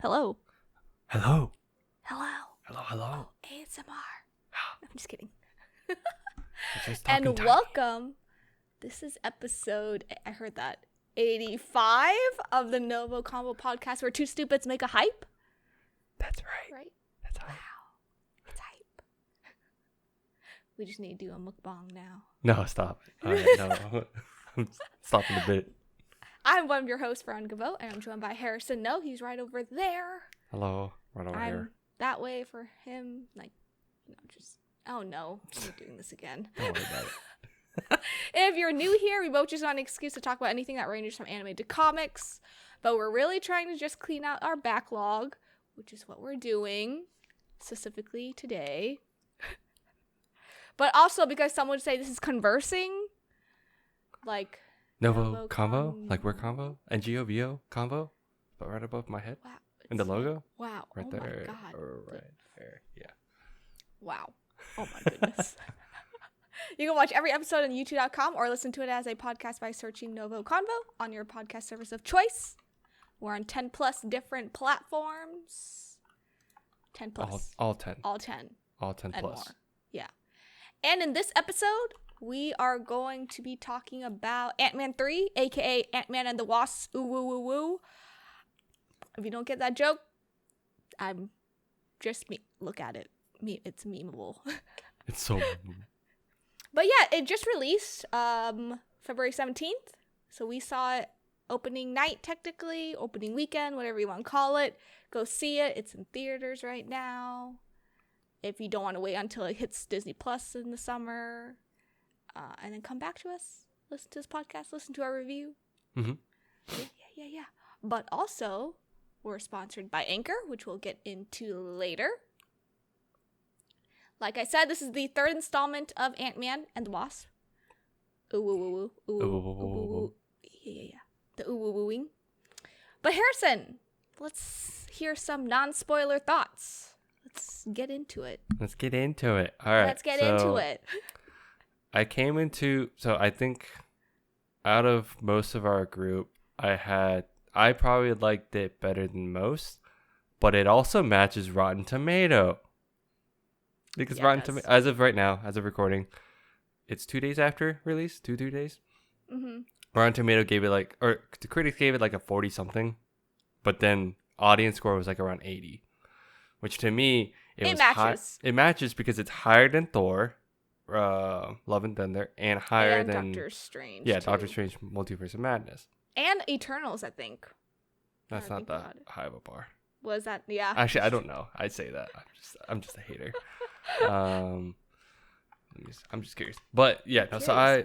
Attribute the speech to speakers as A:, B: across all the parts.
A: Hello.
B: Hello.
A: Hello.
B: Hello, hello.
A: Oh, ASMR. I'm just kidding.
B: Just
A: And
B: talking tiny.
A: welcome. This is episode, I heard that, 85 of the NgoVo Convo podcast where two stupids make a hype.
B: That's right.
A: Right?
B: That's hype.
A: Wow. It's hype. We just need to do a mukbang now.
B: No, stop. All right, no. I'm stopping the bit.
A: I'm one of your hosts for NgoVo, and I'm joined by Harrison. No, he's right over there.
B: Hello. Right over
A: I'm
B: here.
A: that way for him. Like, just, oh no, I'm doing this again.
B: Don't worry about it.
A: If you're new here, we both just want an excuse to talk about anything that ranges from anime to comics, but we're really trying to just clean out our backlog, which is what we're doing, specifically today. But also because some would say this is conversing, like
B: NgoVo
A: NgoVo
B: Convo? Like we're Convo? NgoVo Convo? But right above my head?
A: Wow.
B: And the logo?
A: Wow.
B: Right
A: Oh
B: there.
A: my God.
B: Right there. Yeah.
A: Wow. Oh my goodness. You can watch every episode on youtube.com or listen to it as a podcast by searching NgoVo Convo on your podcast service of choice. We're on 10 plus different platforms. 10 plus.
B: All 10.
A: All 10.
B: All 10
A: And
B: plus.
A: more. Yeah. And in this episode, we are going to be talking about Ant-Man 3, aka Ant-Man and the Wasp. Ooh, woo, woo, woo. If you don't get that joke, I'm just look at it. It's memeable.
B: It's so...
A: But yeah, it just released February 17th. So we saw it opening night, technically, opening weekend, whatever you want to call it. Go see it. It's in theaters right now. If you don't want to wait until it hits Disney Plus in the summer. And then come back to us. Listen to this podcast. Listen to our review.
B: Mm-hmm.
A: Yeah. But also, we're sponsored by Anchor, which we'll get into later. Like I said, this is the third installment of Ant-Man and the Wasp. Ooh, woo, woo, woo. Ooh,
B: Ooh,
A: woo, woo, woo. Yeah. The ooh, woo, wooing. But Harrison, let's hear some non-spoiler thoughts. Let's get into it.
B: Let's get into it. All right.
A: Let's get into it.
B: I think out of most of our group, I probably liked it better than most, but it also matches Rotten Tomato. Because
A: Yeah,
B: Rotten Tomato, as of right now, as of recording, it's 2 days after release, 3 days.
A: Mm-hmm.
B: Rotten Tomato gave it the critics gave it like a 40 something, but then audience score was like around 80, which to me, it matches. It matches because it's higher than Thor, Love and Thunder, and higher than
A: Doctor Strange.
B: Yeah,
A: too.
B: Doctor Strange Multiverse of Madness.
A: And Eternals, I think.
B: That's not that high of a bar.
A: Was that? Yeah.
B: Actually, I don't know. I'd say that. I'm just a hater. I'm just curious. But yeah, no, so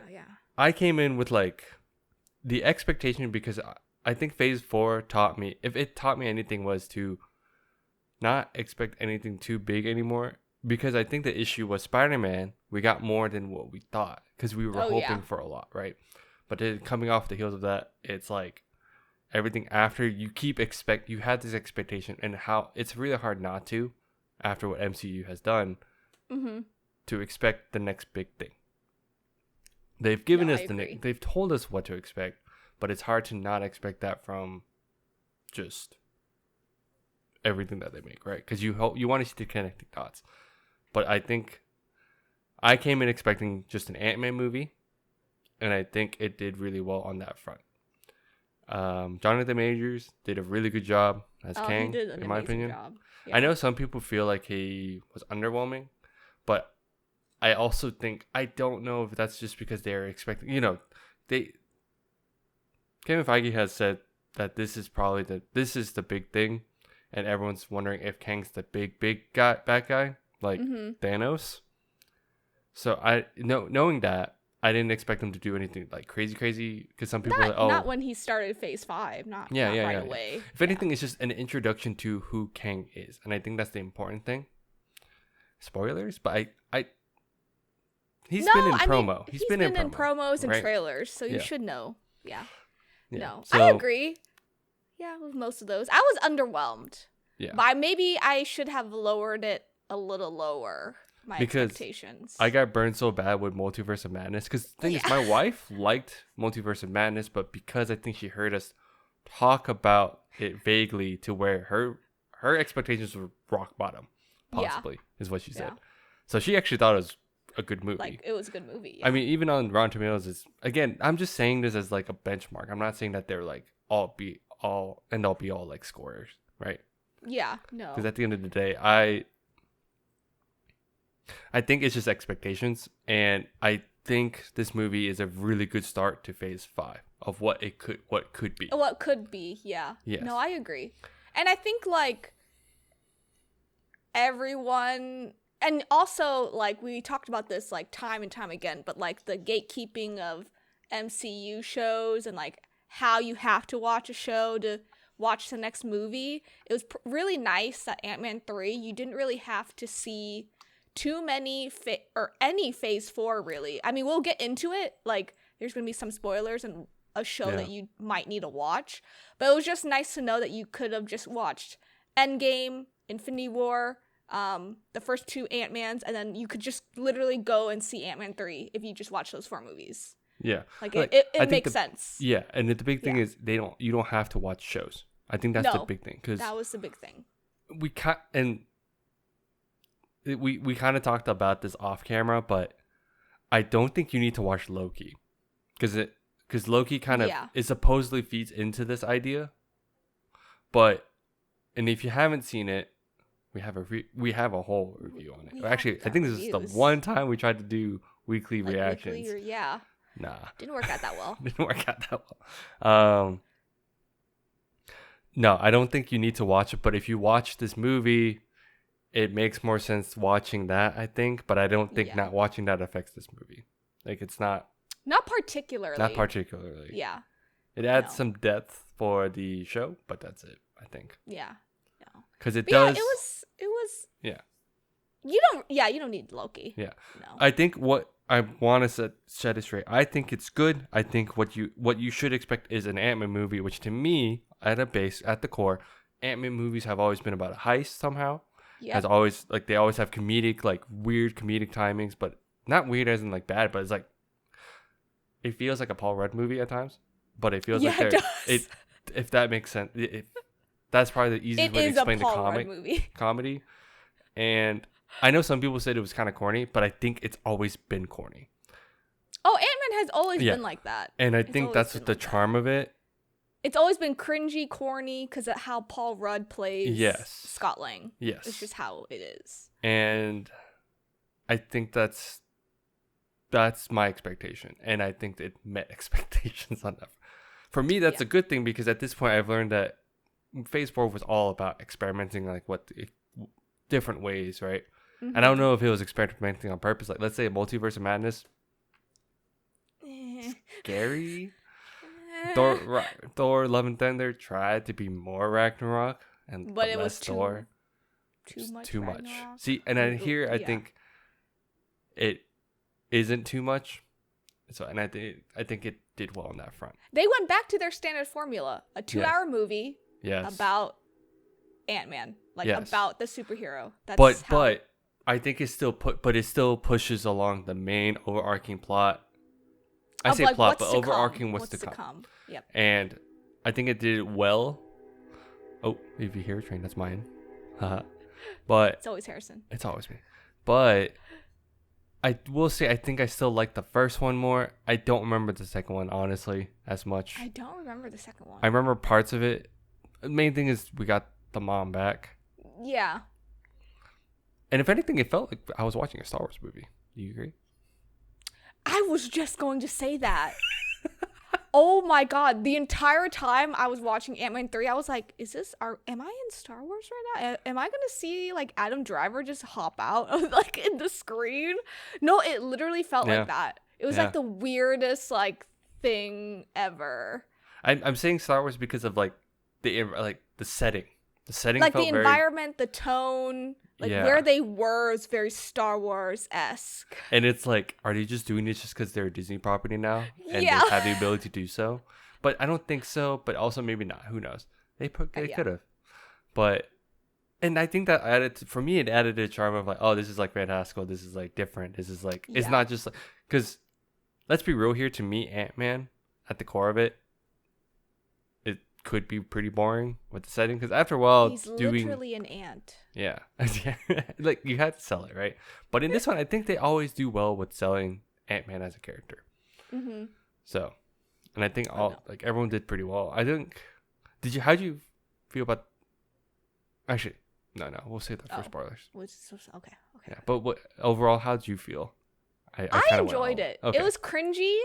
B: I came in with like the expectation because I think Phase 4 taught me, if it taught me anything, was to not expect anything too big anymore. Because I think the issue was Spider-Man, we got more than what we thought because we were hoping for a lot, right? But then coming off the heels of that, it's like everything after you had this expectation, and how it's really hard not to after what MCU has done to expect the next big thing. They've given us they've told us what to expect, but it's hard to not expect that from just everything that they make, right? Because you want to see the connecting dots. But I think I came in expecting just an Ant-Man movie, and I think it did really well on that front. Jonathan Majors did a really good job as Kang, in my opinion. Yeah. I know some people feel like he was underwhelming, but I also think, I don't know if that's just because they're expecting, Kevin Feige has said that this is the big thing, and everyone's wondering if Kang's the big bad guy, like Thanos. So knowing that, I didn't expect him to do anything like crazy, because some people
A: not when he started Phase 5, not right away.
B: If anything, it's just an introduction to who Kang is, and I think that's the important thing. Spoilers, but he's been in promo. He's been in
A: promos and
B: right?
A: trailers, so you should know. Yeah. No,
B: so,
A: I agree. Yeah, with most of those, I was underwhelmed. Yeah, but maybe I should have lowered it a little lower. Because expectations.
B: I got burned so bad with Multiverse of Madness. Because the thing is, my wife liked Multiverse of Madness, but because I think she heard us talk about it vaguely to where her her expectations were rock bottom, possibly, is what she said. So she actually thought it was a good movie.
A: Like, it was a good movie.
B: I mean, even on Rotten Tomatoes, it's, again, I'm just saying this as like a benchmark. I'm not saying that they're like all end all be all like scorers, right?
A: Yeah, no.
B: Because at the end of the day, I think it's just expectations, and I think this movie is a really good start to Phase 5 of what could be.
A: What could be, yeah.
B: Yes.
A: No, I agree. And I think, like, everyone, and also, like, we talked about this, like, time and time again, but, like, the gatekeeping of MCU shows and, like, how you have to watch a show to watch the next movie. It was really nice that Ant-Man 3, you didn't really have to see too many or any Phase 4, really. I mean, we'll get into it. Like, there's going to be some spoilers and a show that you might need to watch. But it was just nice to know that you could have just watched Endgame, Infinity War, the first 2 Ant-Mans, and then you could just literally go and see Ant-Man 3 if you just watch those 4 movies.
B: Yeah.
A: Like it makes sense.
B: Yeah, and the big thing is you don't have to watch shows. I think that's the big thing. Cause
A: that was the big thing.
B: We kind of talked about this off camera, but I don't think you need to watch Loki. Because Loki kind of it supposedly feeds into this idea. And if you haven't seen it, we have a whole review on it. Actually, I think this is the one time we tried to do weekly reactions. Nah.
A: Didn't work out that well.
B: Didn't work out that well. No, I don't think you need to watch it, but if you watch this movie, it makes more sense watching that, I think, but I don't think not watching that affects this movie. Like, it's not
A: particularly.
B: Not particularly.
A: Yeah.
B: It adds some depth for the show, but that's it, I think.
A: Yeah. No.
B: Because it does.
A: Yeah, it was.
B: Yeah.
A: You don't need Loki.
B: Yeah.
A: No.
B: I think what I want to set it straight. I think it's good. I think what you should expect is an Ant-Man movie, which to me, at the core, Ant-Man movies have always been about a heist somehow. Yeah. Has always, like, they always have weird comedic timings, but not weird as in like bad, but it's like, it feels like a Paul Rudd movie at times, but it feels like if that makes sense. That's probably the easiest way to explain the comedy. And I know some people said it was kind of corny, but I think it's always been corny.
A: Oh, Ant-Man has always been like that.
B: And I think that's the charm of it.
A: It's always been cringy, corny, because of how Paul Rudd plays Scott Lang.
B: Yes.
A: It's just how it is.
B: And I think that's my expectation. And I think it met expectations on that. For me, that's a good thing, because at this point, I've learned that Phase 4 was all about experimenting, like, different ways, right? Mm-hmm. And I don't know if it was experimenting on purpose. Like, let's say a Multiverse of Madness. Scary. Thor: Love and Thunder tried to be more Ragnarok, but it was Thor. Too much. See, and then here I think it isn't too much. So, and I think it did well on that front.
A: They went back to their standard formula: a 2-hour movie about Ant-Man, about the superhero. But
B: I think it still pushes along the main overarching plot. I say plot, but overarching what's to come.
A: Yep.
B: And I think it did it well. Oh, if you hear a train, that's mine. But
A: it's always Harrison.
B: It's always me. But I will say I think I still like the first one more. I don't remember the second one, honestly, as much.
A: I don't remember the second one.
B: I remember parts of it. The main thing is we got the mom back.
A: Yeah.
B: And if anything, it felt like I was watching a Star Wars movie. Do you agree?
A: I was just going to say that. Oh my god. The entire time I was watching Ant-Man 3, I was like, am I in Star Wars right now? Am I going to see, like, Adam Driver just hop out of, like, in the screen? No, it literally felt like that. It was like the weirdest, like, thing ever.
B: I'm saying Star Wars because of, like, the setting. The setting,
A: like, the environment, the tone, like, where they were is very Star Wars-esque.
B: And it's like, are they just doing this just because they're a Disney property now? And they have the ability to do so? But I don't think so, but also maybe not. Who knows? They could have. But, and I think that it added a charm of, like, oh, this is, like, fantastical. This is, like, different. This is, like, it's not just, like, because, let's be real here, to me, Ant-Man, at the core of it, could be pretty boring with the setting, because after a while
A: he's literally an ant.
B: Yeah. Like, you had to sell it, right? But in this one, I think they always do well with selling Ant-Man as a character.
A: Mm-hmm.
B: So, and I think like everyone did pretty well. I think. How'd you feel about? Actually, no, we'll save that for spoilers.
A: Okay.
B: Yeah, but overall, how'd you feel?
A: I enjoyed it. Okay. It was cringy.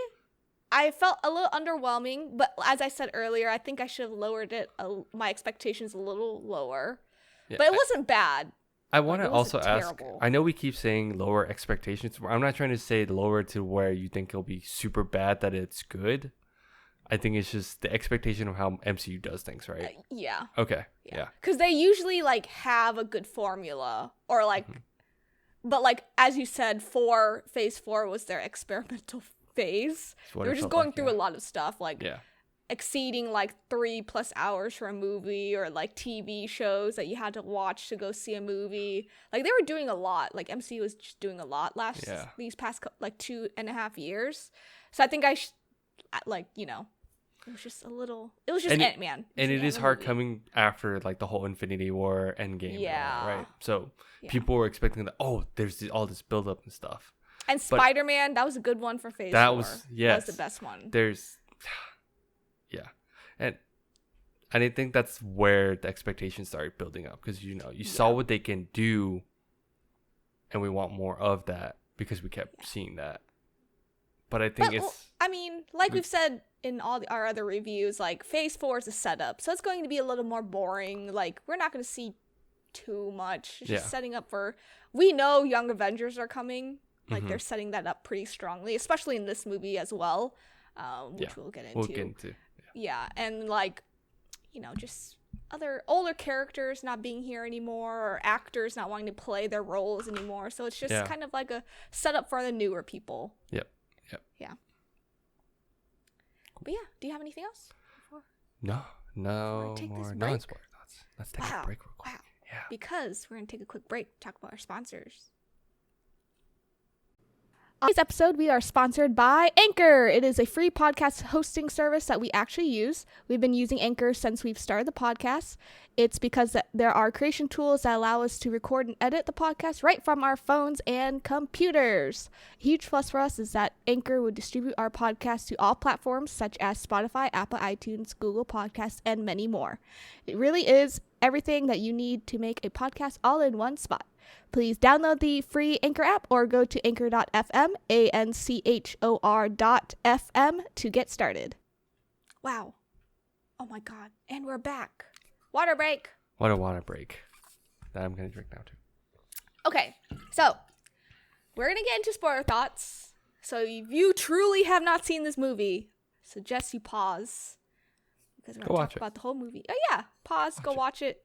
A: I felt a little underwhelming, but as I said earlier, I think I should have lowered it. My expectations a little lower, yeah, but it wasn't bad.
B: I want to also ask. I know we keep saying lower expectations. I'm not trying to say lower to where you think it'll be super bad that it's good. I think it's just the expectation of how MCU does things, right?
A: Yeah.
B: Okay. Yeah.
A: Because they usually like have a good formula, or like, but like as you said, phase 4 was their experimental phase. They were just going through a lot of stuff, like exceeding like 3+ hours for a movie, or like TV shows that you had to watch to go see a movie. Like, they were doing a lot. Like, MCU was just doing a lot these past like 2.5 years. So I think like, you know, it was just Ant-Man.
B: And it is hard coming after like the whole Infinity War Endgame, right? So people were expecting that, there's all this buildup and stuff.
A: And Spider-Man, that was a good one for phase 4. That was the best one.
B: And I think that's where the expectations started building up, because you saw what they can do, and we want more of that because we kept seeing that. But I think
A: we've said in all our other reviews, like, phase 4 is a setup, so it's going to be a little more boring. Like, we're not going to see too much. It's just setting up for. We know Young Avengers are coming. Like, they're setting that up pretty strongly, especially in this movie as well, which we'll get into. Yeah, and like, you know, just other older characters not being here anymore, or actors not wanting to play their roles anymore. So it's just kind of like a setup for the newer people.
B: Yep.
A: Yeah. But yeah, do you have anything else?
B: No more non-spoiler thoughts. Let's take a break real quick.
A: Wow. Yeah. Because we're going to take a quick break to talk about our sponsors. On today's episode, we are sponsored by Anchor. It is a free podcast hosting service that we actually use. We've been using Anchor since we've started the podcast. It's because there are creation tools that allow us to record and edit the podcast right from our phones and computers. A huge plus for us is that Anchor would distribute our podcast to all platforms such as Spotify, Apple iTunes, Google Podcasts, and many more. It really is everything that you need to make a podcast all in one spot. Please download the free Anchor app or go to anchor.fm, anchor.fm to get started. Wow. Oh my God. And we're back. Water break.
B: What a water break. That I'm going to drink now too.
A: Okay. So, we're going to get into spoiler thoughts. So, if you truly have not seen this movie, suggest you pause. Because we're going to talk about the whole movie. Oh yeah. Pause. Go watch it.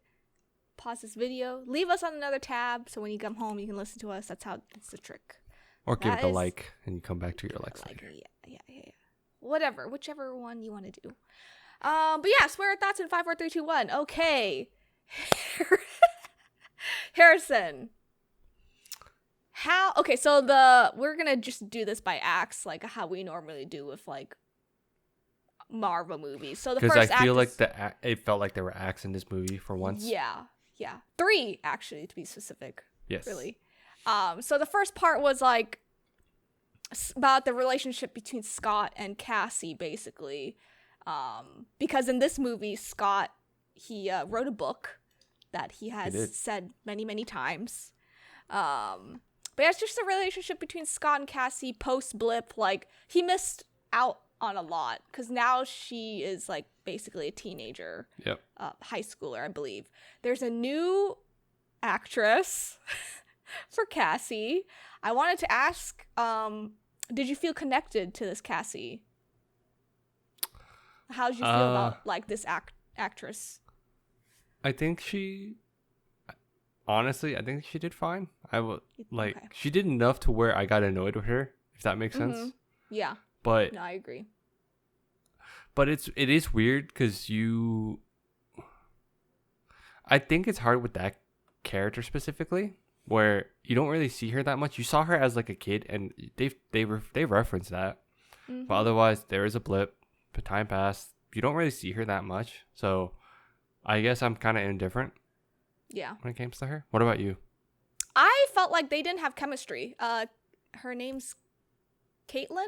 A: Pause this video, leave us on another tab, so when you come home you can listen to us. That's the trick.
B: Or give it a like and you come back to your likes later.
A: Yeah. Whichever one you want to do. But yeah, spoiler thoughts in 5, 4, 3, 2, 1. Okay. Harrison. So we're gonna just do this by acts, like how we normally do with like Marvel movies. So the first act, because I feel like
B: it felt like there were acts in this movie for once.
A: Yeah. 3 actually, to be specific.
B: Yes.
A: Really. So the first part was like about the relationship between Scott and Cassie, basically. Because in this movie, Scott, he wrote a book that he has said many, many times. But yeah, it's just the relationship between Scott and Cassie post-blip. Like, he missed out on a lot, because now she is like basically a teenager.
B: Yep.
A: High schooler, I believe. There's a new actress for Cassie. I wanted to ask, did you feel connected to this Cassie? How did you feel about like this actress?
B: I think she did fine. She did enough to where I got annoyed with her, if that makes sense.
A: Yeah.
B: But
A: no, I agree.
B: But it is weird because I think it's hard with that character specifically, where you don't really see her that much. You saw her as like a kid, and they reference that. Mm-hmm. But otherwise, there is a blip. But time passed. you don't really see her that much. So I guess I'm kind of indifferent.
A: Yeah.
B: When it comes to her. What about you?
A: I felt like they didn't have chemistry. Her name's Caitlin?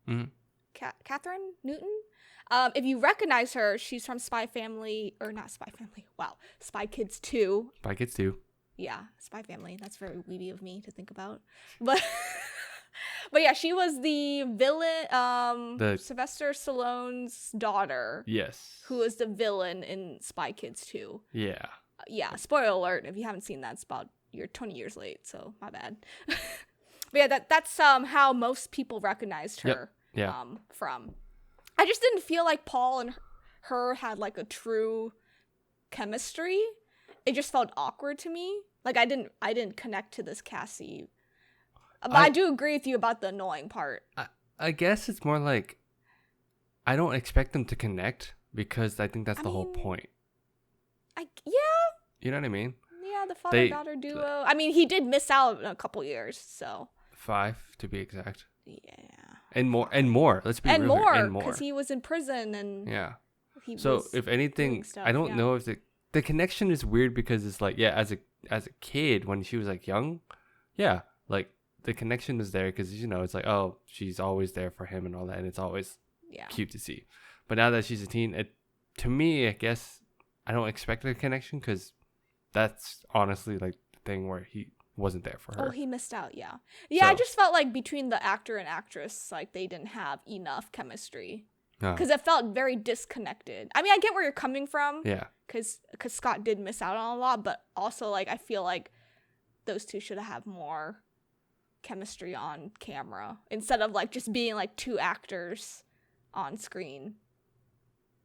B: Mm-hmm.
A: Catherine Newton? If you recognize her, she's from Spy Family, or not Spy Family. Wow. Spy Kids 2.
B: Spy Kids 2.
A: Yeah, Spy Family. That's very weeby of me to think about. But but yeah, she was the villain, Sylvester Stallone's daughter.
B: Yes.
A: Who was the villain in Spy Kids 2.
B: Yeah.
A: Yeah, spoiler alert. If you haven't seen that, it's about you're 20 years late, so my bad. But yeah, that's how most people recognized her from. I just didn't feel like Paul and her had like a true chemistry. It just felt awkward to me. Like I didn't connect to this Cassie. But I do agree with you about the annoying part.
B: I guess it's more like I don't expect them to connect because I think that's the whole point. You know what I mean?
A: Yeah, the father-daughter duo. I mean, he did miss out a couple years, so
B: 5 to be exact.
A: Yeah.
B: And more. Let's be real. And more,
A: because he was in prison and
B: so if anything, I don't know if the connection is weird because it's like as a kid when she was like young, like the connection is there because it's like, oh, she's always there for him and all that, and it's always cute to see. But now that she's a teen, to me, I guess I don't expect a connection because that's honestly like the thing where he wasn't there for her.
A: Oh, he missed out. Yeah. So, I just felt like between the actor and actress, like they didn't have enough chemistry because it felt very disconnected. I mean, I get where you're coming from.
B: Yeah.
A: Because Scott did miss out on a lot, but also like I feel like those two should have more chemistry on camera instead of like just being like two actors on screen.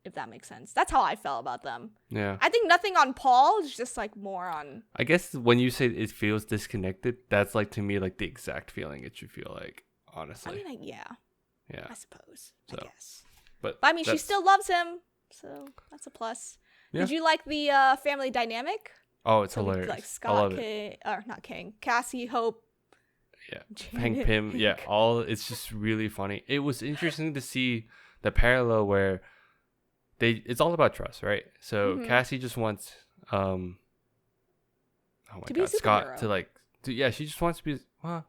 A: If that makes sense. That's how I felt about them.
B: Yeah.
A: I think nothing on Paul is just like more on.
B: I guess when you say it feels disconnected, that's like to me like the exact feeling it should feel like, honestly.
A: I mean, yeah. I suppose. So, I guess.
B: But
A: I mean, she still loves him, so that's a plus. Yeah. Did you like the family dynamic?
B: Oh, it's hilarious.
A: Like Scott, not King, Cassie, Hope.
B: Yeah. Hank Pym. Yeah. It's just really funny. It was interesting to see the parallel where it's all about trust, right? So Cassie just wants Scott to she just wants to be I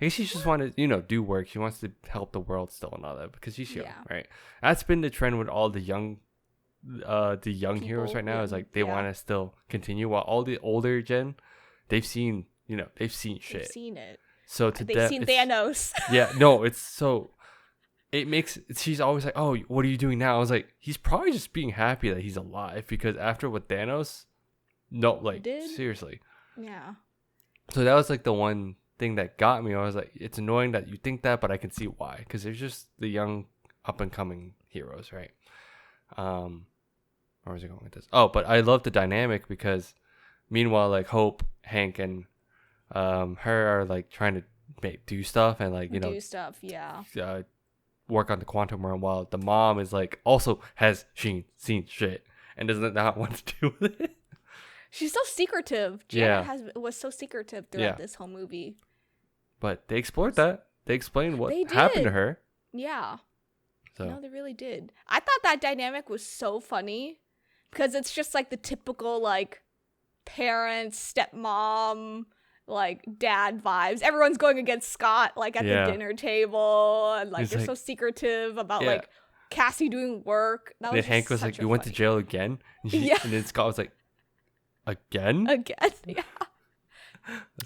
B: guess she just wanted do work. She wants to help the world still and all that because she's young, right? That's been the trend with all the young people, heroes right now is like they want to still continue while all the older gen they've seen shit. They've
A: seen it.
B: So
A: they've seen Thanos.
B: It's so she's always like, oh, what are you doing now? I was like, he's probably just being happy that he's alive because after with Thanos, seriously.
A: Yeah.
B: So that was like the one thing that got me. I was like, it's annoying that you think that, but I can see why because there's just the young up and coming heroes, right? Where was I going with this? Oh, but I love the dynamic because meanwhile, like Hope, Hank, and her are like trying to do stuff and like do
A: stuff,
B: work on the quantum realm while the mom is like also has seen shit and does not want to do with it.
A: She's so secretive. Janet was so secretive throughout this whole movie.
B: But they explored that. They explained what happened to her.
A: Yeah.
B: So.
A: No, they really did. I thought that dynamic was so funny because it's just like the typical like parents, stepmom, like dad vibes. Everyone's going against Scott like at the dinner table and like they're so secretive about like Cassie doing work.
B: That was Hank was like, you went to jail again? And then Scott was like, again?
A: Yeah.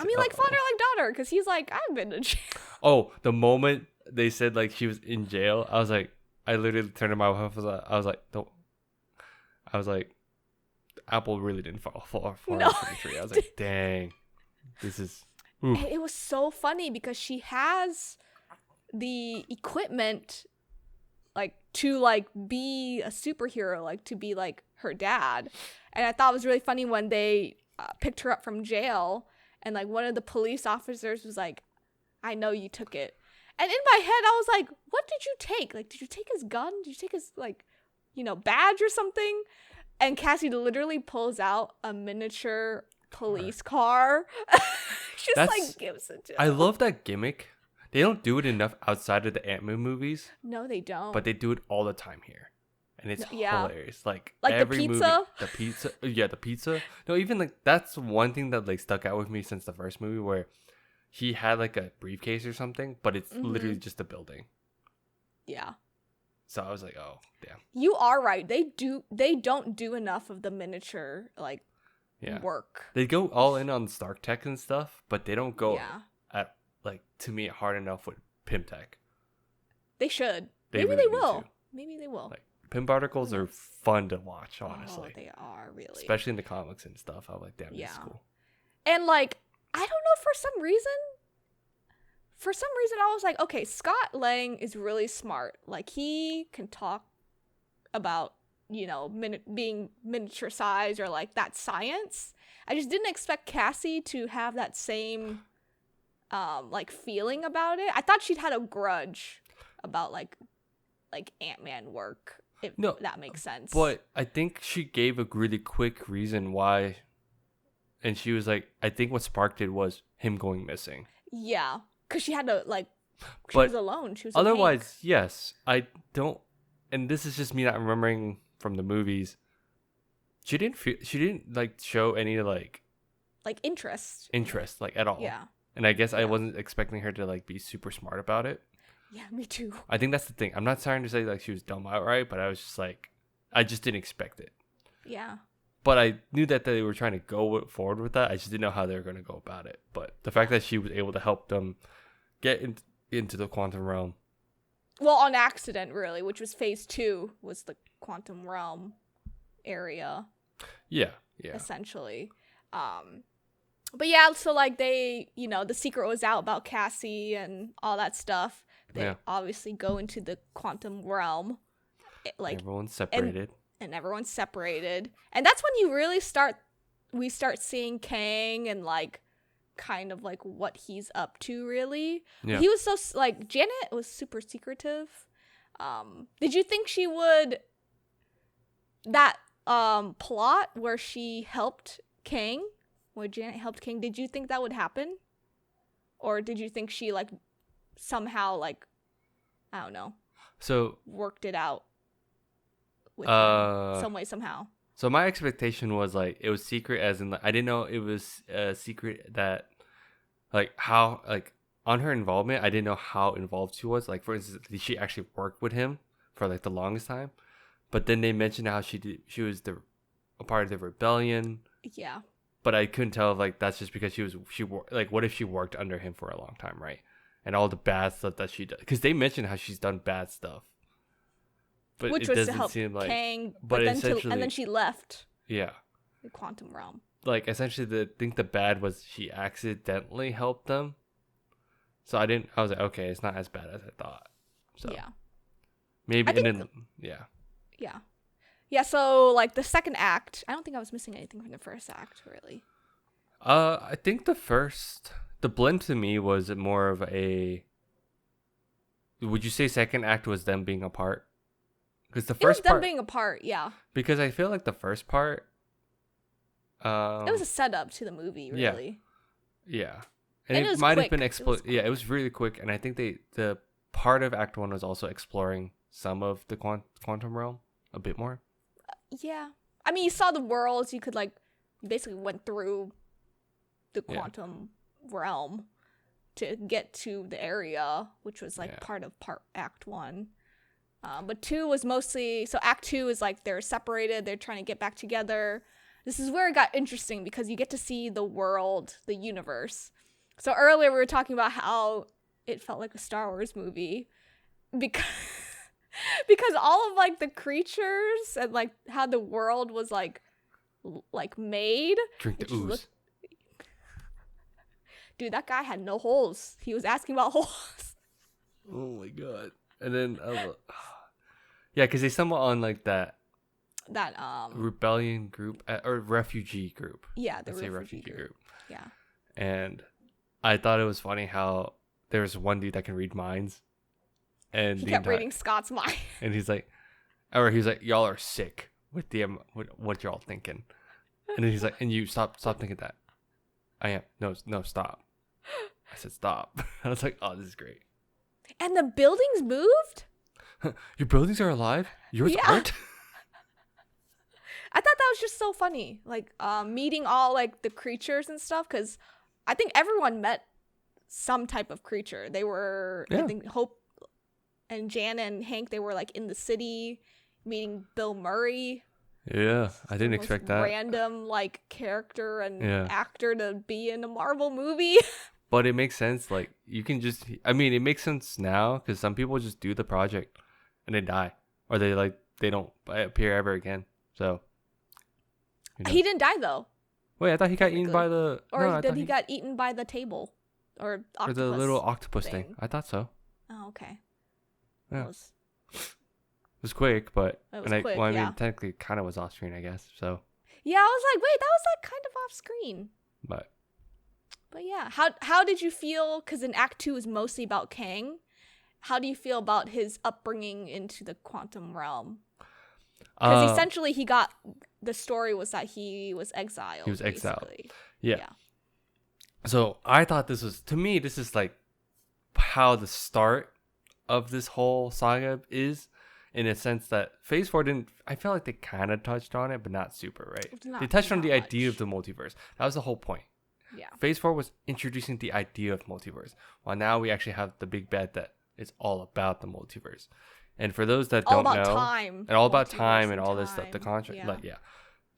A: I mean, like father, like daughter, because he's like, I've been to jail.
B: Oh, the moment they said like she was in jail, I was like, I literally turned to my wife. I was like, Apple really didn't fall from the tree. I was like, dang, this is. Oof.
A: And it was so funny because she has the equipment, like to like be a superhero, like to be like her dad, and I thought it was really funny when they picked her up from jail, and like one of the police officers was like, "I know you took it." And in my head, I was like, what did you take? Like, did you take his gun? Did you take his, like, badge or something? And Cassie literally pulls out a miniature police car. Like, gives it to him.
B: I love that gimmick. They don't do it enough outside of the Ant-Man movies.
A: No, they don't.
B: But they do it all the time here. and it's hilarious. Like
A: the
B: every
A: pizza.
B: The pizza. No, even like that's one thing that like stuck out with me since the first movie, where he had like a briefcase or something, but it's literally just a building.
A: Yeah.
B: So I was like, oh damn.
A: You are right. They don't do enough of the miniature like work.
B: They go all in on Stark Tech and stuff, but they don't go at like to me hard enough with Pym Tech.
A: They should.
B: Maybe
A: they will. Maybe they will.
B: Like Pym particles are fun to watch, honestly.
A: Oh, they are really.
B: Especially in the comics and stuff. I'm like, damn, this is cool.
A: And like, I don't know, for some reason I was like, okay, Scott Lang is really smart. Like, he can talk about, you know, being miniature size or like that science. I just didn't expect Cassie to have that same like feeling about it. I thought she'd had a grudge about like Ant-Man work, if that makes sense.
B: But I think she gave a really quick reason why, and she was like, I think what sparked it was him going missing.
A: Yeah, because she had to like, she was alone. She was
B: otherwise, yes, I don't, and this is just me not remembering from the movies. She didn't like show any like
A: interest
B: like at all.
A: Yeah.
B: And I guess I wasn't expecting her to like be super smart about it.
A: Yeah, me too.
B: I think that's the thing. I'm not trying to say like she was dumb outright, but I was just like, I just didn't expect it.
A: Yeah.
B: But I knew that they were trying to go forward with that. I just didn't know how they were going to go about it. But the fact that she was able to help them get into the quantum realm.
A: Well, on accident, really, which was phase 2, was the quantum realm area.
B: Yeah.
A: Essentially. But yeah, so like they, you know, the secret was out about Cassie and all that stuff. They obviously go into the quantum realm. Like
B: everyone's separated.
A: And everyone's separated. And that's when you really start seeing Kang and like kind of like what he's up to, really. Yeah. He was so like, Janet was super secretive. Did you think she would, that plot where she helped Kang, where Janet helped Kang, did you think that would happen? Or did you think she like somehow like, I don't know,
B: so
A: worked it out with him some way, somehow?
B: So my expectation was like it was secret, as in like, I didn't know it was a secret that like how like on her involvement. I didn't know how involved she was. Like for instance, did she actually work with him for like the longest time? But then they mentioned how she was a part of the rebellion.
A: Yeah.
B: But I couldn't tell if like that's just because she like what if she worked under him for a long time, right? And all the bad stuff that she does, because they mentioned how she's done bad stuff. But
A: which was to help Kang, but then she left.
B: Yeah.
A: The quantum realm.
B: Like essentially, I think the bad was she accidentally helped them. So I was like, okay, it's not as bad as I thought. So
A: yeah.
B: Maybe
A: Yeah, so like the second act, I don't think I was missing anything from the first act, really.
B: I think the blend to me was more of a. Would you say second act was them being apart? Because the first part, them
A: being apart, yeah.
B: Because I feel like the first part,
A: it was a setup to the movie, really.
B: Yeah, and it might have been Yeah, it was really quick, and I think the part of Act 1 was also exploring some of the quantum realm a bit more.
A: Yeah, I mean, you saw the worlds. You could like basically went through the quantum realm to get to the area, which was like part of Act 1. But 2 was mostly, so Act 2 is like they're separated, they're trying to get back together. This is where it got interesting because you get to see the world, the universe. So earlier we were talking about how it felt like a Star Wars movie because all of like the creatures and like how the world was like made.
B: Drink the ooze.
A: Dude, that guy had no holes. He was asking about holes.
B: Oh my god. And then yeah, because they stumble on like that rebellion group or refugee group.
A: Yeah, the refugee group. Yeah.
B: And I thought it was funny how there's one dude that can read minds, and
A: he kept reading Scott's mind.
B: And he's like, y'all are sick with what y'all thinking. And then he's like, and you stop thinking that. I am no stop. I said stop. I was like, oh, this is great.
A: And the buildings moved?
B: Your buildings are alive? Yours aren't?
A: I thought that was just so funny, like meeting all like the creatures and stuff, because I think everyone met some type of creature. They were, I think Hope and Jan and Hank, they were like in the city meeting Bill Murray.
B: Yeah, I didn't expect that.
A: Random like character and actor to be in a Marvel movie.
B: But it makes sense. Like you can just, I mean, it makes sense now because some people just do the project and they die, or they don't appear ever again. So
A: he didn't die though.
B: Wait, I thought he got eaten by the,
A: or he got eaten by the table, or
B: the little octopus thing. I thought so.
A: Oh, okay.
B: Yeah. It was quick, but
A: I mean,
B: technically, it kind of was off screen, I guess. So.
A: Yeah, I was like, wait, that was like kind of off screen. But yeah, how did you feel? Because in Act 2 is mostly about Kang. How do you feel about his upbringing into the quantum realm? Because essentially, the story was that he was exiled.
B: He was exiled. Yeah. So I thought this is like how the start of this whole saga is, in a sense that Phase 4 didn't. I felt like they kind of touched on it, but not super, right? They touched on the idea of the multiverse. That was the whole point.
A: Yeah.
B: Phase 4 was introducing the idea of multiverse, while now we actually have the big bet that it's all about the multiverse. And for those that don't know,
A: time.
B: And all about time and all this stuff, the contract,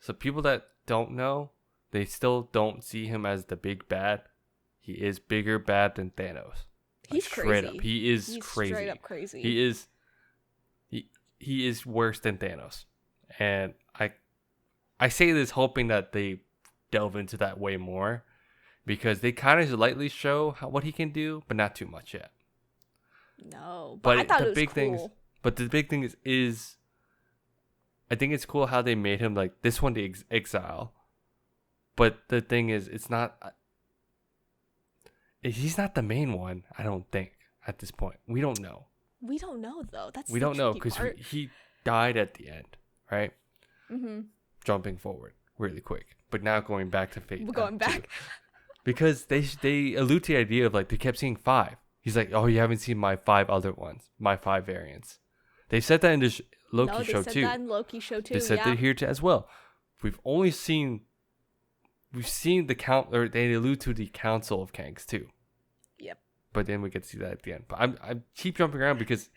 B: So people that don't know, they still don't see him as the big bad. He is bigger bad than Thanos.
A: He's crazy.
B: Up. He's crazy. Straight
A: up crazy.
B: He is worse than Thanos. And I say this hoping that they delve into that way more, because they kind of lightly show what he can do, but not too much yet.
A: No, but I thought it was cool.
B: But the big thing is I think it's cool how they made him like this one, the exile. But the thing is, it's not. He's not the main one, I don't think, at this point. We don't know.
A: We don't know, though.
B: We don't know because he died at the end, right?
A: Mm-hmm.
B: Jumping forward really quick. But now going back to Fate.
A: We're going back.
B: Because they allude to the idea of like, they kept seeing 5. He's like, oh, you haven't seen my 5 other ones, my 5 variants. They said that in the Loki show too.
A: They said that in Loki show too.
B: They said that here too as well. We've seen the count, or they allude to the Council of Kangs too.
A: Yep.
B: But then we get to see that at the end. But I keep jumping around because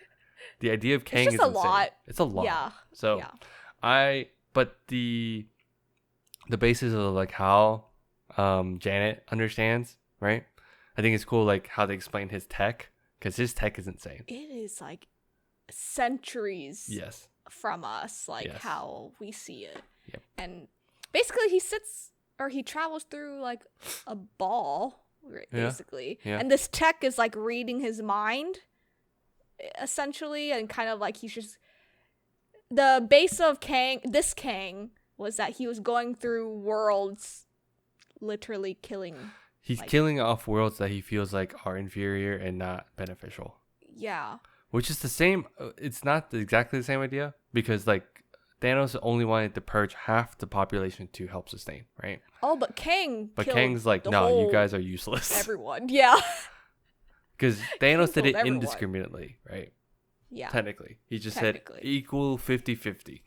B: the idea of Kang is
A: a lot.
B: It's a lot.
A: Yeah.
B: So but the basis of like how Janet understands, right? I think it's cool like how they explain his tech, because his tech is insane.
A: It is like centuries from us, like how we see it.
B: Yep.
A: And basically he travels through like a ball, basically.
B: Yeah.
A: And this tech is like reading his mind, essentially, and kind of like he's just the base of Kang was that he was going through worlds, literally killing.
B: He's killing off worlds that he feels like are inferior and not beneficial.
A: Yeah.
B: Which is the same. It's not exactly the same idea, because like Thanos only wanted to purge half the population to help sustain, right?
A: Oh, but Kang's
B: like, no, you guys are useless.
A: Everyone, yeah.
B: Because Thanos did it indiscriminately, right?
A: Yeah.
B: Technically. He just said equal 50-50.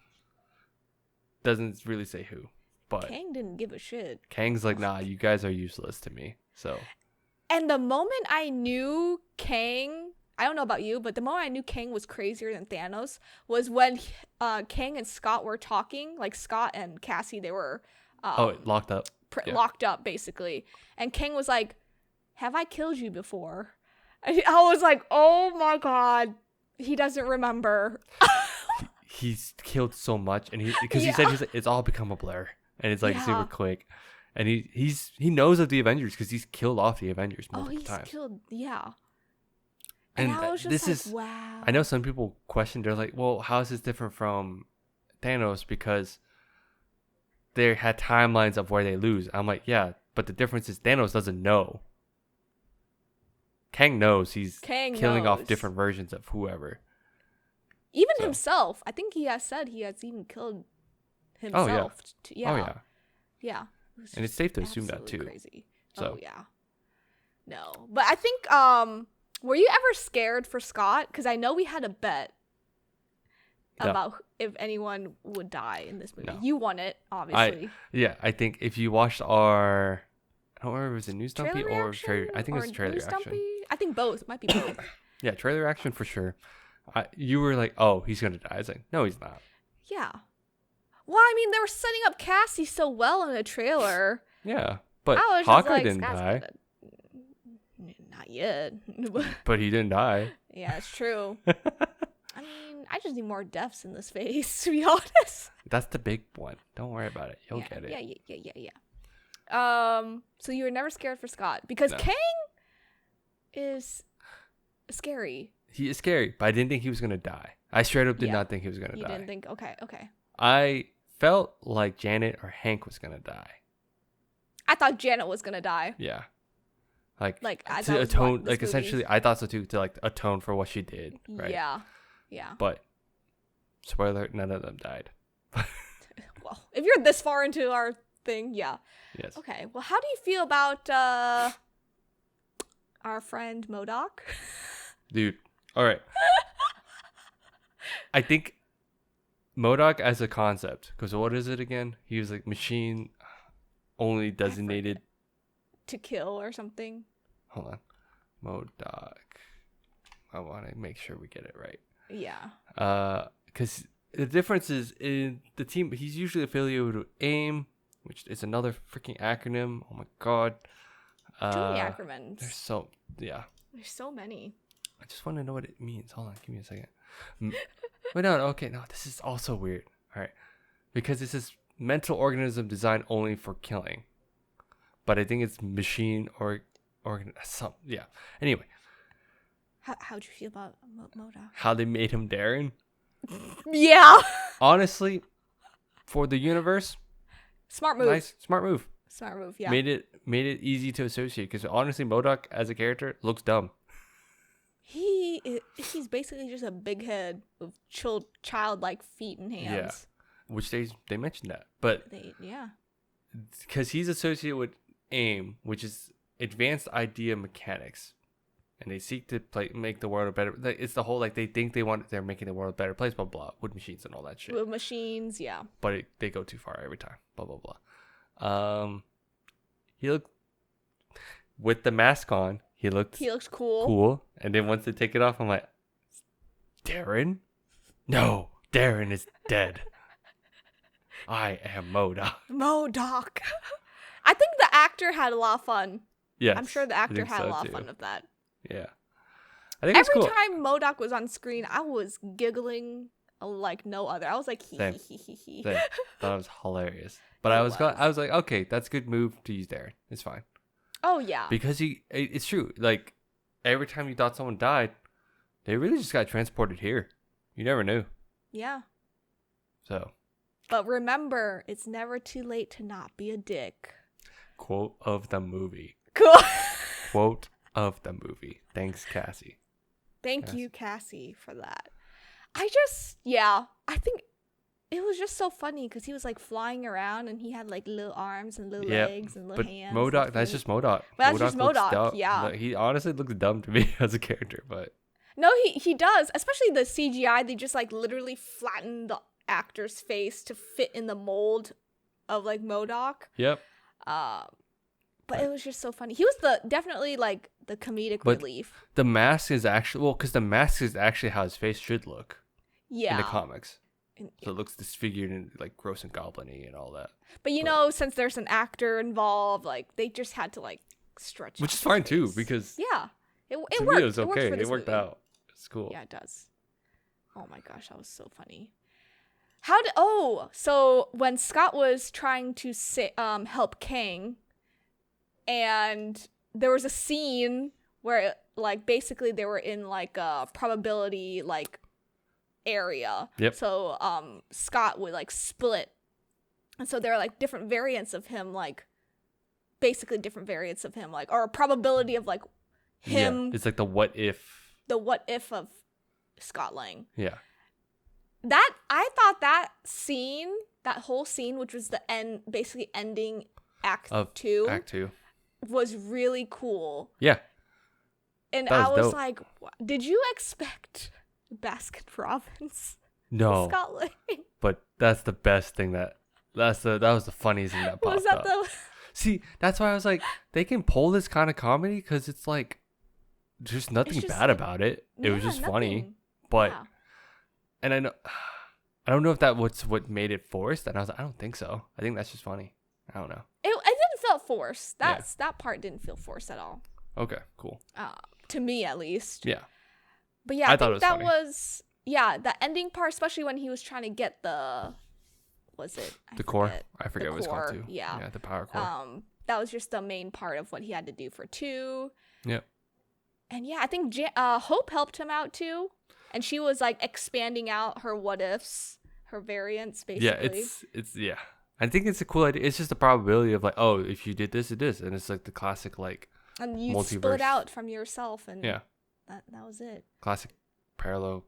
B: Doesn't really say who. But
A: Kang didn't give a shit.
B: Kang's like, nah, you guys are useless to me. So.
A: And the moment I knew Kang, I don't know about you, but the moment I knew Kang was crazier than Thanos was when Kang and Scott were talking. Like Scott and Cassie, they were
B: locked up.
A: Locked up, basically. And Kang was like, have I killed you before? I was like, oh my god, he doesn't remember.
B: He's killed so much, and he said he's like, it's all become a blur, and it's like super quick, and he knows of the Avengers because he's killed off the Avengers multiple times.
A: Killed, yeah.
B: And
A: I was just wow.
B: I know some people question, they're like, well, how is this different from Thanos? Because they had timelines of where they lose. I'm like, yeah, but the difference is Thanos doesn't know. Kang knows. He's killing off different versions of whoever.
A: Even himself. I think he has said he has even killed himself.
B: Yeah.
A: Yeah.
B: And it's safe to assume that too.
A: Crazy.
B: So.
A: Oh yeah. No, but I think were you ever scared for Scott? Because I know we had a bet about if anyone would die in this movie. No. You won it, obviously.
B: I think if you watched our, I don't remember if it was a news dumpy or trailer. I think it was trailer reaction.
A: I think both. It might be both.
B: Yeah, trailer reaction for sure. You were like, oh, he's gonna die. I was like, no, he's not.
A: Yeah. Well, I mean, they were setting up Cassie so well in the trailer.
B: Yeah, but Hawkeye didn't die.
A: Not yet.
B: But he didn't die.
A: Yeah, it's true. I mean, I just need more deaths in this phase, to be honest.
B: That's the big one. Don't worry about it. You'll get
A: it. Yeah. So you were never scared for Scott because Kang is scary.
B: He is scary, but I didn't think he was gonna die. I straight up did not think he was gonna die. You
A: didn't think? Okay.
B: I felt like Janet or Hank was gonna die.
A: I thought Janet was gonna die.
B: Yeah. Like
A: I
B: to atone, like essentially, I thought so too, to like atone for what she did, right?
A: Yeah.
B: But spoiler, none of them died.
A: Well, if you're this far into our thing, yeah.
B: Yes.
A: Okay. Well, how do you feel about our friend MODOK?
B: Dude, all right. I think MODOK as a concept, because what is it again? He was like machine only designated
A: to kill or something.
B: Hold on. MODOK. I want to make sure we get it right.
A: Yeah.
B: Because the difference is in the team, he's usually affiliated with AIM, which is another freaking acronym. Oh my god.
A: Too many acronyms.
B: There's so
A: many.
B: I just want to know what it means. Hold on, give me a second. Wait, no, this is also weird. All right. Because this is mental organism designed only for killing. But I think it's machine or yeah. Anyway.
A: How'd you feel about MODOK?
B: How they made him Darren?
A: Yeah.
B: Honestly, for the universe,
A: smart move.
B: Nice, smart move.
A: Smart move, yeah.
B: Made it easy to associate because honestly, MODOK as a character looks dumb.
A: He's basically just a big head with childlike feet and hands.
B: Yeah, which they mentioned that, but because he's associated with AIM, which is Advanced Idea Mechanics, and they seek to make the world a better. It's the whole like they think they're making the world a better place, blah blah, with machines and all that shit.
A: With machines, yeah.
B: But they go too far every time, blah blah blah. He looked with the mask on. He looks cool. And then once they take it off, I'm like, Darren? No, Darren is dead. I am MODOK.
A: MODOK. I think the actor had a lot of fun.
B: Yes,
A: I'm sure the actor had a lot of fun with that.
B: Yeah. I think
A: every time MODOK was on screen, I was giggling like no other. I was like,
B: Same. That was hilarious. But I was like, okay, that's a good move to use Darren. It's fine.
A: Oh yeah.
B: Because it's true. Like every time you thought someone died, they really just got transported here. You never knew.
A: Yeah.
B: So.
A: But remember, it's never too late to not be a dick.
B: Quote of the movie.
A: Cool.
B: Quote of the movie. Thanks, Cassie.
A: Thank you, Cassie, for that. I think it was just so funny because he was like flying around and he had like little arms and little legs and little hands.
B: MODOK, that's just MODOK.
A: That's just MODOK, yeah.
B: He honestly looks dumb to me as a character, but.
A: No, he does. Especially the CGI, they just like literally flatten the actor's face to fit in the mold of like MODOK.
B: Yep.
A: But it was just so funny. He was definitely like the comedic relief.
B: The mask is actually because the mask is actually how his face should look.
A: Yeah.
B: In the comics. So it looks disfigured and like gross and goblin-y and all that.
A: But you know, since there's an actor involved, like they just had to like stretch.
B: Which is fine too, because
A: it worked.
B: It was okay. It worked out. It's cool.
A: Yeah, it does. Oh my gosh, that was so funny. So when Scott was trying to help Kang, and there was a scene where like basically they were in like a probability like area.
B: Yep.
A: So Scott would like split, and so there are like different variants of him, like basically different variants of him, like or a probability of like him.
B: Yeah, it's like the what if.
A: The what if of Scott Lang.
B: Yeah.
A: That I thought that whole scene, which was the end, basically ending Act 2, was really cool.
B: Yeah.
A: And I was like, did you expect Baskin Robbins
B: No.
A: Scott Lang.
B: But that's the best thing that was the funniest thing that popped
A: Was that
B: up.
A: the?
B: See, that's why I was like, they can pull this kind of comedy because it's like, there's nothing
A: just
B: bad
A: like-
B: about it. It was just funny,
A: nothing.
B: but
A: Yeah.
B: and I don't know if that was what made it forced. And I was like, I don't think so. I think that's just funny. I don't know.
A: It didn't feel forced. That part didn't feel forced at all.
B: Okay, cool.
A: To me at least.
B: Yeah.
A: But yeah, I
B: thought
A: think
B: it was
A: that
B: funny.
A: was the ending part, especially when he was trying to get the
B: Core. I forget what it's called
A: core,
B: too.
A: yeah.
B: The power core.
A: That was just the main part of what he had to do for 2.
B: Yep.
A: And yeah, I think Hope helped him out too, and she was like expanding out her what ifs, her variants, basically.
B: Yeah, it's yeah. I think it's a cool idea. It's just the probability of like, oh, if you did this, it is, and it's like the classic like.
A: And you
B: multiverse.
A: split out from yourself, and
B: Yeah.
A: that was it.
B: Classic parallel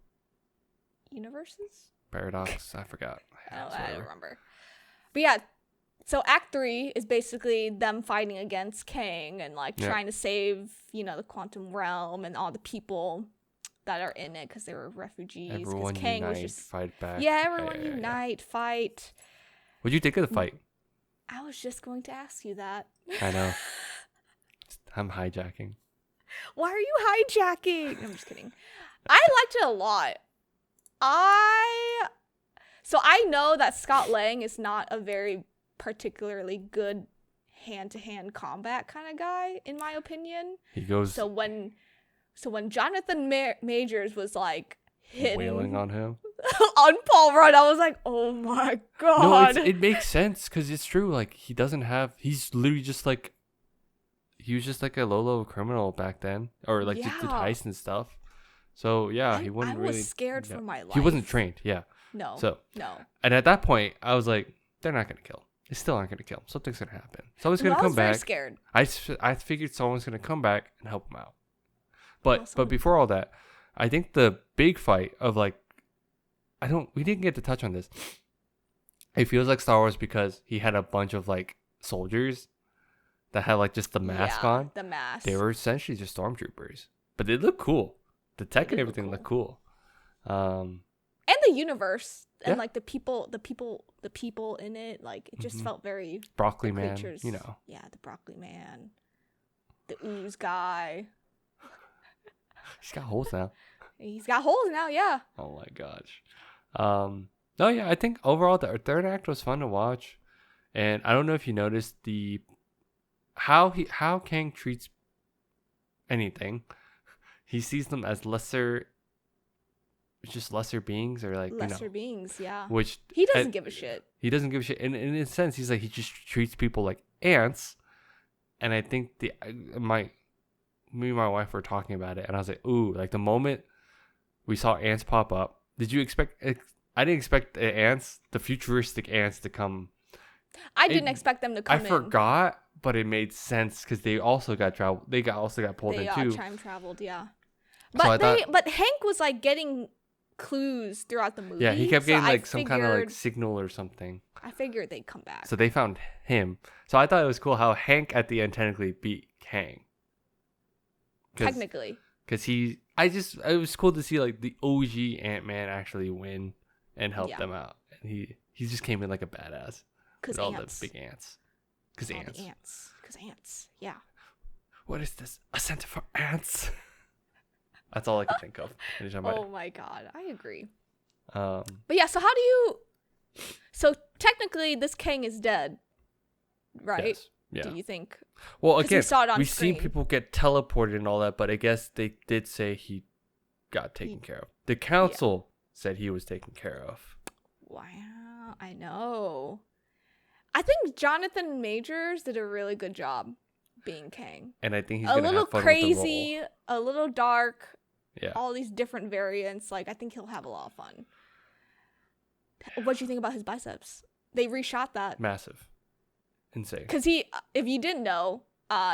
A: Universes?
B: paradox. I forgot.
A: I don't remember. But yeah, so Act 3 is basically them fighting against Kang and like trying to save, the quantum realm and all the people that are in it because they were refugees.
B: Everyone
A: Kang
B: unite,
A: was just
B: fight back.
A: yeah, everyone unite, fight.
B: What'd you think of the fight?
A: I was just going to ask you that.
B: I know. I'm hijacking.
A: Why are you hijacking? I'm just kidding. I liked it a lot. So I know that Scott Lang is not a very particularly good hand-to-hand combat kind of guy, in my opinion.
B: He goes
A: So when Jonathan Majors was like hitting
B: wailing on him.
A: on Paul Rudd, I was like, oh my god.
B: No, it makes sense because it's true. Like he's literally just like. He was just like a low-level criminal back then, or like just did heists and stuff. So yeah, he wouldn't really. I was
A: scared for my life.
B: He wasn't trained, yeah.
A: No.
B: So
A: no.
B: And at that point, I was like, they're not gonna kill him. They still aren't gonna kill him. Something's gonna happen. Someone's gonna come back. I was
A: very scared.
B: I figured someone's gonna come back and help him out. But before all that, I think the big fight of like, we didn't get to touch on this. It feels like Star Wars because he had a bunch of like soldiers that had like just the mask on.
A: The mask.
B: They were essentially just stormtroopers, but they look cool. The tech and everything looked cool.
A: And the universe and like the people in it, like it just felt very
B: Broccoli Man,
A: creatures. Yeah, the Broccoli Man, the ooze guy.
B: He's got holes now.
A: Yeah.
B: Oh my gosh. No, yeah, I think overall the third act was fun to watch, and I don't know if you noticed how Kang treats anything. He sees them as lesser beings, or like
A: lesser beings, yeah.
B: Which
A: he doesn't give a shit.
B: He doesn't give a shit. And in a sense, he's like he just treats people like ants. And I think me and my wife were talking about it, and I was like, ooh, like the moment we saw ants pop up, did you expect? I didn't expect the futuristic ants to come.
A: I didn't expect them to come in.
B: I forgot, but it made sense because they also got traveled. They also got pulled in too.
A: They time traveled, yeah. But Hank was like getting clues throughout the movie.
B: Yeah, he kept getting like some kind of like signal or something.
A: I figured they'd come back.
B: So they found him. So I thought it was cool how Hank at the end technically beat Kang.
A: Technically.
B: Because it was cool to see like the OG Ant-Man actually win and help them out. And he just came in like a badass. Because all the big ants. Because ants. Yeah. What is this? A center for ants? That's all I can think of.
A: Oh my god, I agree.
B: But
A: yeah, so so technically this Kang is dead, right?
B: Yes. Yeah.
A: Do you think?
B: Well, again,
A: we've
B: seen people get teleported and all that, but I guess they did say he got taken care of. The council said he was taken care of.
A: Wow, I know. I think Jonathan Majors did a really good job being Kang.
B: And I think he's gonna have fun
A: crazy,
B: with the role.
A: a little dark.
B: Yeah.
A: All these different variants. Like, I think he'll have a lot of fun. What do you think about his biceps? They reshot that.
B: Massive. Insane.
A: Because if you didn't know,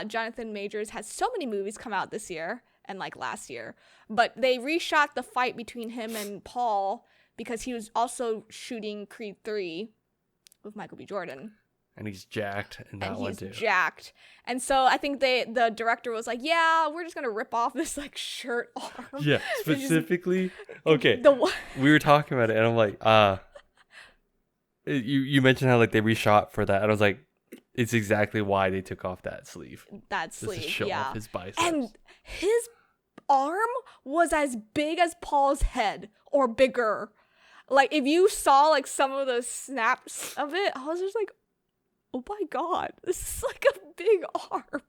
A: Jonathan Majors has so many movies come out this year and like last year. But they reshot the fight between him and Paul because he was also shooting Creed 3 with Michael B. Jordan.
B: And he's jacked in that one too.
A: And he's jacked. And so I think the director was like, yeah, we're just going to rip off this like shirt arm.
B: Yeah, specifically. Okay. We were talking about it and I'm like, you mentioned how like they reshot for that. And I was like, it's exactly why they took off that sleeve.
A: Just to show
B: off his biceps.
A: And his arm was as big as Paul's head or bigger. Like if you saw like some of the snaps of it, I was just like, oh my god, this is like a big arm.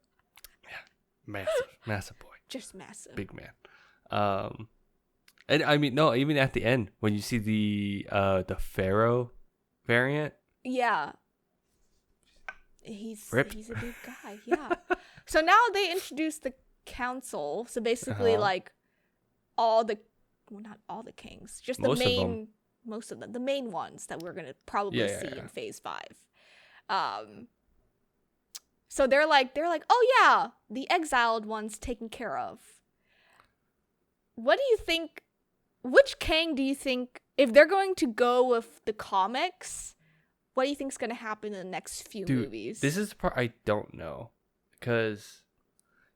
B: Yeah, massive boy.
A: Just massive.
B: Big man. And I mean, no, even at the end when you see the Pharaoh variant.
A: Yeah. He's a big guy, yeah. So now they introduced the council. So basically like not all the kings, just most of them, the main ones that we're gonna probably see in phase 5. So they're like, oh yeah, the exiled ones taken care of. What do you think? Which Kang do you think, if they're going to go with the comics, what do you think is going to happen in the next few movies?
B: This is the part I don't know, because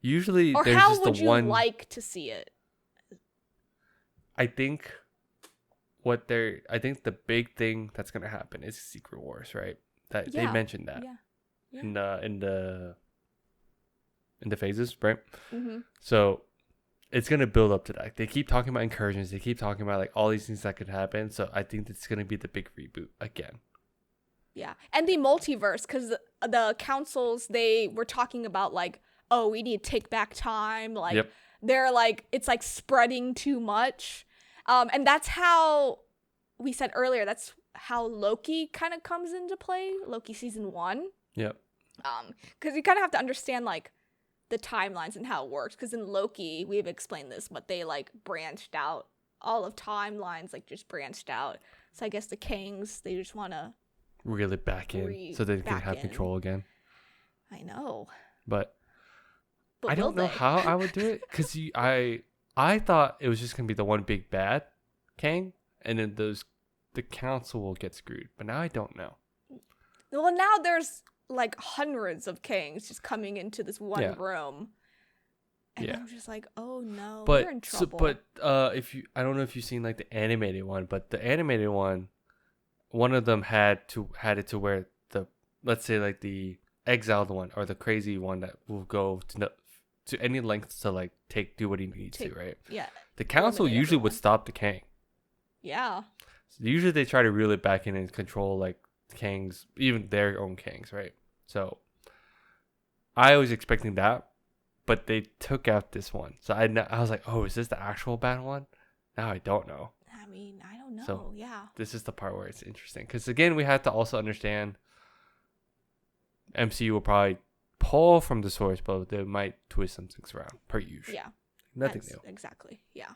B: usually
A: or
B: there's
A: how
B: just
A: would
B: the
A: you
B: one.
A: Like to see it?
B: I think the big thing that's gonna happen is Secret Wars, right? That they mentioned that in the phases, right?
A: Mm-hmm.
B: So it's gonna build up to that. They keep talking about incursions. They keep talking about like all these things that could happen. So I think it's gonna be the big reboot again.
A: Yeah, and the multiverse, because the councils, they were talking about like, oh, we need to take back time. Like they're like, it's like spreading too much. And that's how we said earlier, that's how Loki kind of comes into play. Loki season 1.
B: Yep.
A: Because you kind of have to understand like the timelines and how it works. Because in Loki, we've explained this, but they like branched out. All of timelines like just branched out. So I guess the Kangs, they just want to
B: reel it back in so they can have control again.
A: I know.
B: But I don't know how I would do it, because I thought it was just gonna be the one big bad Kang, and then the council will get screwed. But now I don't know.
A: Well, now there's like hundreds of Kangs just coming into this one room, and I'm just like, oh no, we're in trouble.
B: I don't know if you've seen like the animated one, but the animated one of them had it to where let's say like the exiled one or the crazy one that will go to any lengths to like do what he needs to, right?
A: Yeah.
B: The council usually would stop the Kang.
A: Yeah.
B: So usually they try to reel it back in and control like the Kangs, even their own Kangs, right? So I was expecting that, but they took out this one. So I was like, oh, is this the actual bad one? Now I don't know.
A: I mean, I don't know.
B: So
A: yeah.
B: This is the part where it's interesting, because again, we have to also understand MCU will probably pull from the source, but they might twist some things around per usual.
A: Yeah.
B: Nothing new.
A: Exactly. Yeah.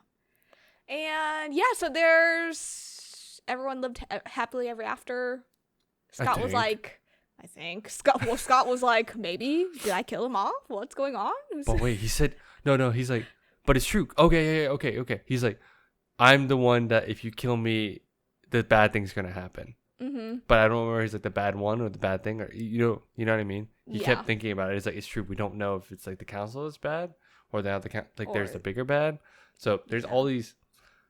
A: And yeah, so there's everyone lived happily ever after. Scott was like, I think. Scott was like, maybe. Did I kill him off? What's going on?
B: But wait, he said, no, he's like, but it's true. Okay, okay. He's like, I'm the one that if you kill me, the bad thing's going to happen.
A: Mm-hmm.
B: But I don't remember he's like the bad one or the bad thing, or you know what I mean. He kept thinking about it. It's like, it's true. We don't know if it's like the council is bad or they have there's the bigger bad. So there's all these,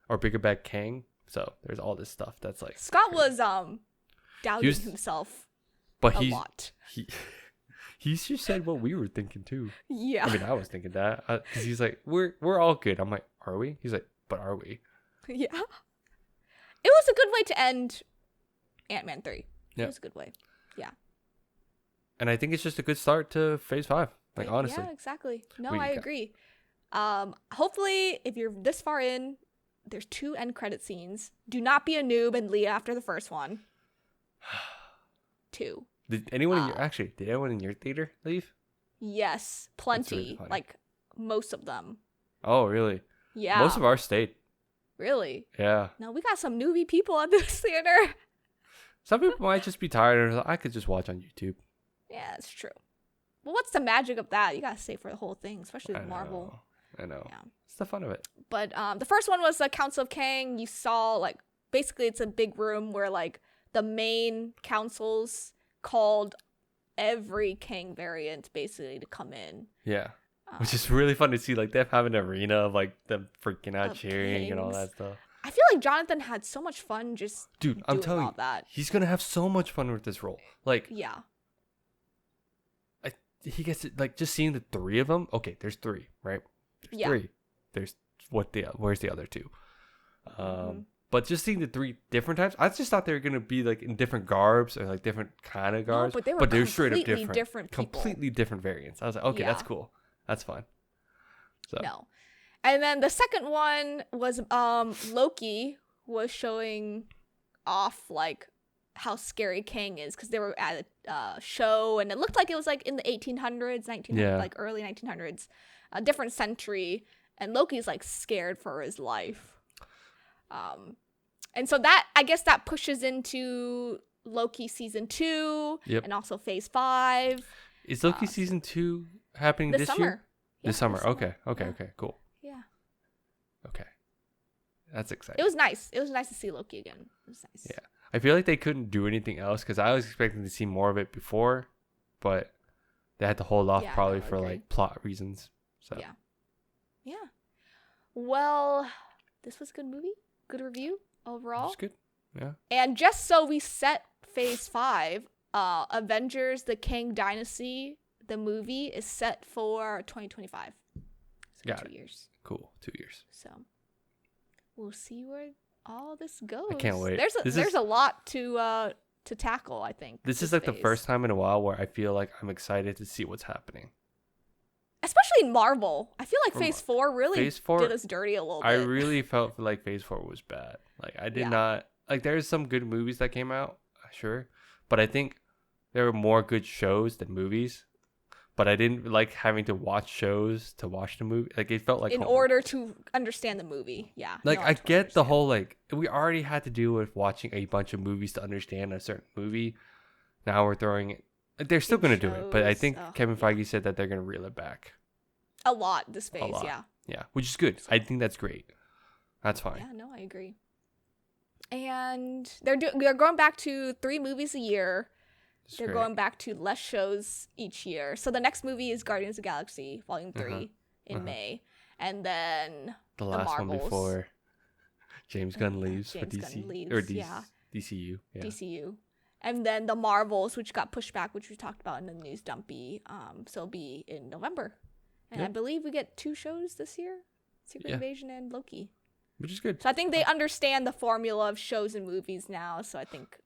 B: or bigger bad Kang. So there's all this stuff that's like
A: Scott was doubting himself,
B: but
A: a lot.
B: He just said what we were thinking too.
A: Yeah.
B: I mean, I was thinking that because he's like, we're all good. I'm like, are we? He's like, but are we?
A: Yeah. It was a good way to end Ant-Man 3.
B: Yeah.
A: It was a good way. Yeah.
B: And I think it's just a good start to phase 5. Like, honestly.
A: Yeah, exactly. No, I agree. Hopefully, if you're this far in, there's 2 end credit scenes. Do not be a noob and leave after the first one. 2.
B: Did anyone in your theater leave?
A: Yes, plenty. Really, like most of them.
B: Oh, really?
A: Yeah.
B: Most of ours stayed.
A: Really?
B: Yeah.
A: No, we got some newbie people at this theater.
B: Some people might just be tired and I could just watch on YouTube.
A: Yeah, it's true. Well, what's the magic of that? You gotta stay for the whole thing, especially with Marvel.
B: I know.
A: Yeah.
B: It's the fun of it.
A: But the first one was the Council of Kang. You saw, like, basically it's a big room where, like, the main councils called every Kang variant basically to come in.
B: Yeah. Which is really fun to see, like, them having an arena of, like, them freaking out, cheering,
A: Kangs.
B: and all that stuff.
A: I feel like Jonathan had so much fun just
B: Dude, I'm telling you,
A: that.
B: He's going to have so much fun with this role. Like,
A: yeah.
B: He gets it, like, just seeing the 3 of them. Okay, there's 3, right? There's 3. There's where's the other 2? But just seeing the 3 different times, I just thought they were gonna be like in different garbs or like different kind of garbs.
A: No, but they were
B: straight up
A: different people.
B: Completely different variants. I was like, okay, that's cool. That's fun. So.
A: No. And then the second one was Loki was showing off like how scary Kang is, because they were at a show and it looked like it was like in the 1800s, like early 1900s, a different century, and Loki's like scared for his life. And so that, I guess that pushes into Loki season 2 and also phase 5.
B: Is Loki season 2 happening this year? This summer. Okay, cool.
A: Yeah.
B: Okay. That's exciting.
A: It was nice. It was nice to see Loki again. It was nice.
B: Yeah. I feel like they couldn't do anything else because I was expecting to see more of it before, but they had to hold off probably for like plot reasons. So
A: Yeah. Well, this was a good movie. Good review overall.
B: It's good. Yeah.
A: And just so we set phase 5, Avengers: The Kang Dynasty, the movie, is set for 2025. So
B: Got
A: 2 years.
B: Cool. 2 years.
A: So we'll see where all this goes.
B: I can't wait.
A: There's a lot to tackle, I think.
B: This is like the first time in a while where I feel like I'm excited to see what's happening.
A: Especially in Marvel. I feel like phase 4 really did us dirty a little bit.
B: I really felt like phase 4 was bad. Like, I did not... Like, there's some good movies that came out, sure. But I think there were more good shows than movies. But I didn't like having to watch shows to watch the movie. Like, it felt like...
A: In order to understand the movie, yeah.
B: Like, I get the whole, like... We already had to deal with watching a bunch of movies to understand a certain movie. Now we're throwing it... They're still going to do it. But I think Kevin Feige said that they're going to reel it back.
A: A lot this phase, yeah.
B: Yeah, which is good. I think that's great. That's fine.
A: Yeah, no, I agree. And they're going back to 3 movies a year. They're going back to less shows each year. So the next movie is Guardians of the Galaxy Volume 3 in May. And then
B: the last
A: Marvels.
B: one before James Gunn leaves for DC. DCU. Yeah.
A: DCU. And then the Marvels, which got pushed back, which we talked about in the news dumpy. So it'll be in November. And I believe we get 2 shows this year. Secret Invasion and Loki.
B: Which is good.
A: So I think they understand the formula of shows and movies now. So I think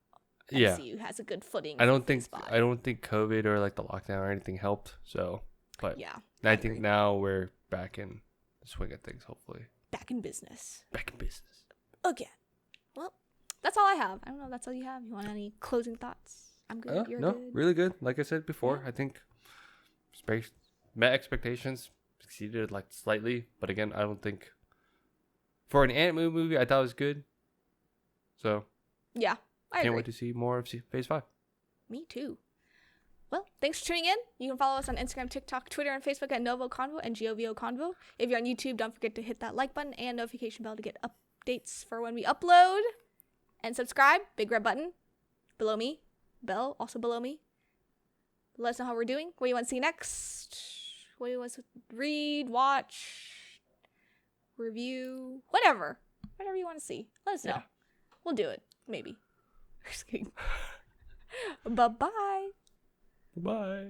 A: MCU has a good footing.
B: I don't think COVID or like the lockdown or anything helped. So, but I think now we're back in the swing of things. Hopefully,
A: back in business.
B: Again.
A: Well, that's all I have. I don't know if that's all you have. You want any closing thoughts? I'm good. You're good.
B: Really good. Like I said before, I think space met expectations, exceeded like slightly, but again, I don't think for an anime movie I thought it was good. So
A: yeah. I
B: can't wait to see more of phase 5.
A: Me too. Well, thanks for tuning in. You can follow us on Instagram, TikTok, Twitter, and Facebook at NgoVo Convo and NgoVo Convo. If you're on YouTube, don't forget to hit that like button and notification bell to get updates for when we upload. And subscribe, big red button below me, bell also below me. Let us know how we're doing. What do you want to see next? What do you want to read, watch, review, whatever you want to see. Let us know. We'll do it, maybe. Just kidding. Bye-bye.
B: Bye.